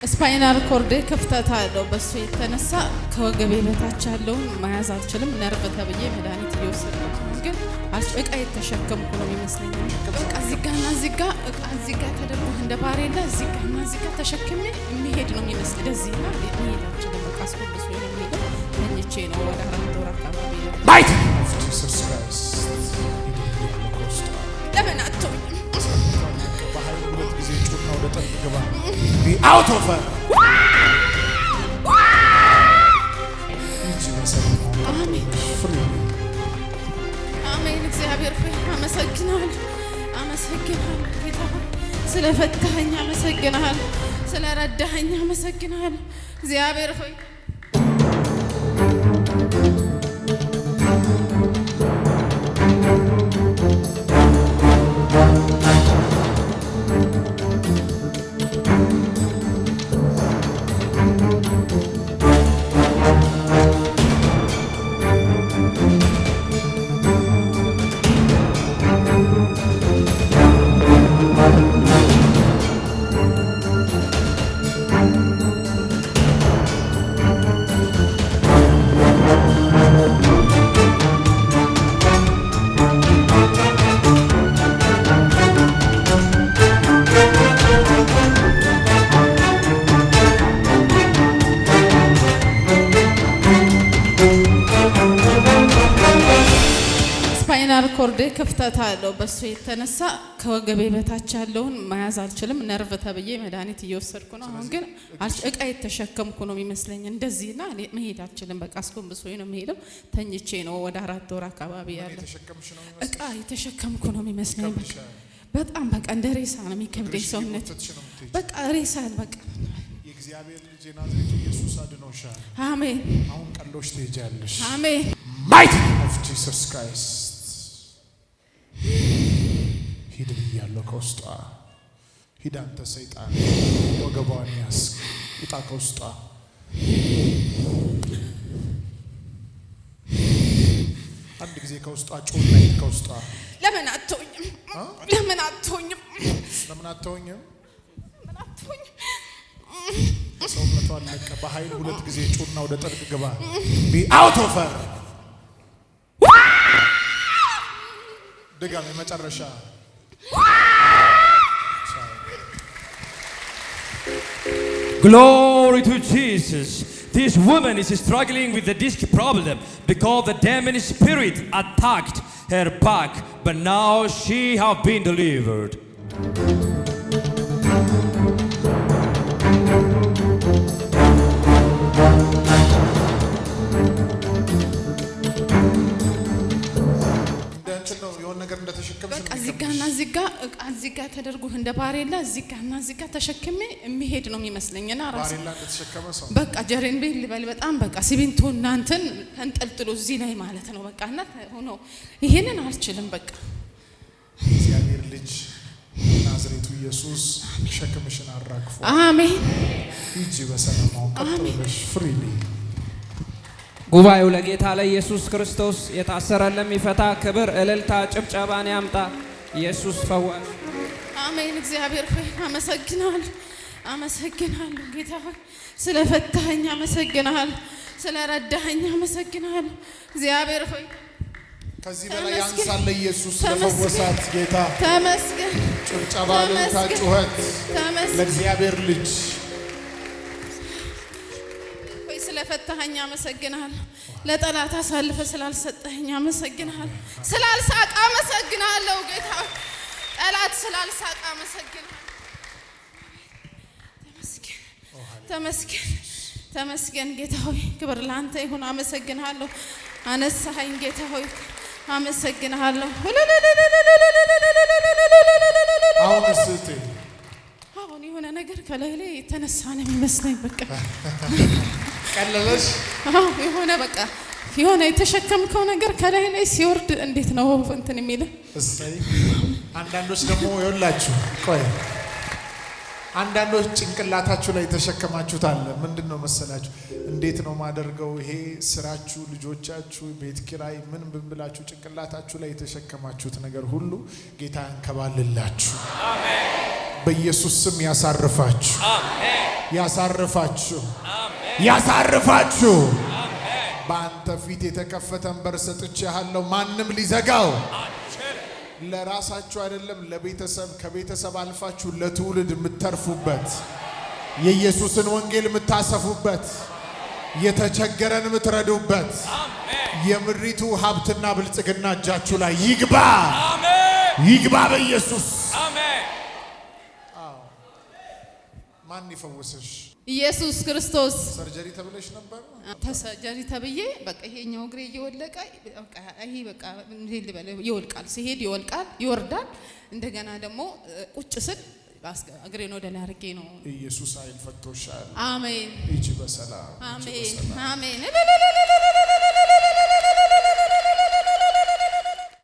ስፓይናል ኮርድ ክፍተት አለው። በሱ የተነሳ ከወገቤ በታች ያለውን መያዝ አልችልም። ነርቭ ተብዬ መድኃኒት እየወሰድኩ ግን እቃ የተሸከምኩ ነው የሚመስለኝ። በቃ እዚጋና እዚጋ እቃ እዚጋ ተደርጎ እንደ ባሬላ እዚጋና እዚጋ ተሸክሜ የሚሄድ ነው የሚመስል። ደዚህና መሄድ አልችልም። በቃ አስቆብሶ የሚሄደው ተኝቼ ነው። ወደ 4 ወር አካባቢ ማይት ለምን አትተውኝም? Be out of her. አሜን። እግዚአብሔር ሆይ አመሰግናለሁ፣ አመሰግናለሁ። ጌታ ሆይ ስለፈታኸኝ አመሰግናለሁ፣ ስለረዳኸኝ አመሰግናለሁ። እግዚአብሔር ሆይ ስፓይናል ኮርድ ክፍተት አለው። በሱ የተነሳ ከወገቤ በታች ያለውን መያዝ አልችልም። ነርቭ ተብዬ መድኃኒት እየወሰድኩ ነው። አሁን ግን እቃ የተሸከምኩ ነው የሚመስለኝ። እንደዚህና መሄድ አልችልም። በቃ አስቆምሶ ነው የሚሄደው። ተኝቼ ነው። ወደ 4 ወር አካባቢ ያለ እቃ የተሸከምኩ ነው የሚመስለኝ። በጣም በቃ እንደ ሬሳ ነው የሚከብደኝ ሰውነት። በቃ ሬሳ በቃ የእግዚአብሔር ልጅ ናዝሬቱ ኢየሱስ አድኖሻል። አሜን። አሁን ቀሎሽ ትሄጃለሽ። አሜን። ማይት ኦፍ ጂሰስ ክራይስት ሂድ ብያለሁ። ከውስጧ ሂድ አንተ ሰይጣን፣ ወገቧን ያዝ፣ ውጣ ከውስጧ። አንድ ጊዜ ከውስጧ ጮና ሂድ ከውስጧ። ለምን አትተውኝም? ለምን አትተውኝም? ለምን አትተውኝም? ለምን አትተውኝም? ሰውነቷ አለቀ። በኃይል 2 ጊዜ ጮና ወደ ጥልቅ ግባ። ቢ አውት ኦፍ ሄር። ድጋሚ መጨረሻ። Glory to Jesus. This woman is struggling with the disc problem because the demon spirit attacked her back, but now she has been delivered. በቃ እዚጋና እዚጋ ተደርጎ እንደ ባሬላ እዚጋና እዚጋ ተሸክሜ የሚሄድ ነው የሚመስለኝና ራስ ባሬላ እንደተሸከመ ሰው በቃ ጀሬን ቤት ልበል። በጣም በቃ ሲሚንቶ እናንተን ተንጠልጥሎ እዚህ ላይ ማለት ነው። በቃ እና ሆኖ ይሄንን አልችልም። በቃ እግዚአብሔር ልጅ ናዝሬቱ ኢየሱስ ሸክምሽን አራግፎ አሜን። ሂጂ በሰላም ቀጥለሽ ፍሪሊ። ጉባኤው ለጌታ ለኢየሱስ ክርስቶስ የታሰረን ለሚፈታ ክብር፣ እልልታ፣ ጭብጨባን ያምጣ። ኢየሱስ ፈዋሽ። አሜን። እግዚአብሔር ሆይ አመሰግናለሁ፣ አመሰግናለሁ። ጌታ ሆይ ስለፈታኸኝ አመሰግናለሁ፣ ስለረዳኸኝ አመሰግናለሁ። እግዚአብሔር ሆይ ከዚህ በላይ ያንሳል። ኢየሱስ ለፈወሳት ጌታ ተመስገን። ጭብጨባ፣ እልልታ፣ ጩኸት ለእግዚአብሔር ልጅ። ስለፈታኸኝ አመሰግናለሁ። ለጠላት አሳልፈ ስላልሰጠኸኝ አመሰግናለሁ። ስላልሳቅ አመሰግናለሁ። ጌታ ጠላት ስላልሳቅ አመሰግናለሁ። ተመስገን፣ ተመስገን፣ ተመስገን። ጌታ ሆይ ክብር ላንተ ይሁን። አመሰግናለሁ። አነሳኸኝ ጌታ ሆይ አመሰግናለሁ። አሁን የሆነ ነገር ከላይ ላይ የተነሳ ነው የሚመስለኝ። በቃ ቀለለሽ? አዎ የሆነ በቃ የሆነ የተሸከምከው ነገር ከላይ ላይ ሲወርድ እንዴት ነው እንትን የሚል። እሰይ። አንዳንዶች ደግሞ ይኸውላችሁ፣ ቆይ አንዳንዶች ጭንቅላታችሁ ላይ ተሸከማችሁት አለ። ምንድነው መሰላችሁ? እንዴት ነው ማደርገው? ይሄ ስራችሁ፣ ልጆቻችሁ፣ ቤት ኪራይ ምን ብላችሁ ጭንቅላታችሁ ላይ የተሸከማችሁት ነገር ሁሉ ጌታ ያንከባልላችሁ። አሜን። በኢየሱስ ስም ያሳርፋችሁ፣ አሜን፣ ያሳርፋችሁ፣ አሜን፣ ያሳርፋችሁ። አሜን። በአንተ ፊት የተከፈተን በር ሰጥቼሃለሁ፣ ማንም ሊዘጋው። ለራሳችሁ አይደለም ለቤተሰብ፣ ከቤተሰብ አልፋችሁ ለትውልድ የምትተርፉበት፣ የኢየሱስን ወንጌል የምታሰፉበት፣ የተቸገረን የምትረዱበት፣ የምድሪቱ ሀብትና ብልጽግና እጃችሁ ላይ ይግባ፣ ይግባ በኢየሱስ አሜን። ማን ይፈውስሽ? ኢየሱስ ክርስቶስ። ሰርጀሪ ተብለሽ ነበር? ተሰርጀሪ ተብዬ በቃ ይሄኛው እግሬ እየወለቀ በቃ ይሄ በቃ እንዴት ልበለው ይወልቃል፣ ሲሄድ ይወልቃል፣ ይወርዳል። እንደገና ደግሞ ቁጭ ስል እግሬን ወደ ላይ አድርጌ ነው። ኢየሱስ ኃይል ፈቶሻል። አሜን። ሂጂ በሰላም። አሜን፣ አሜን።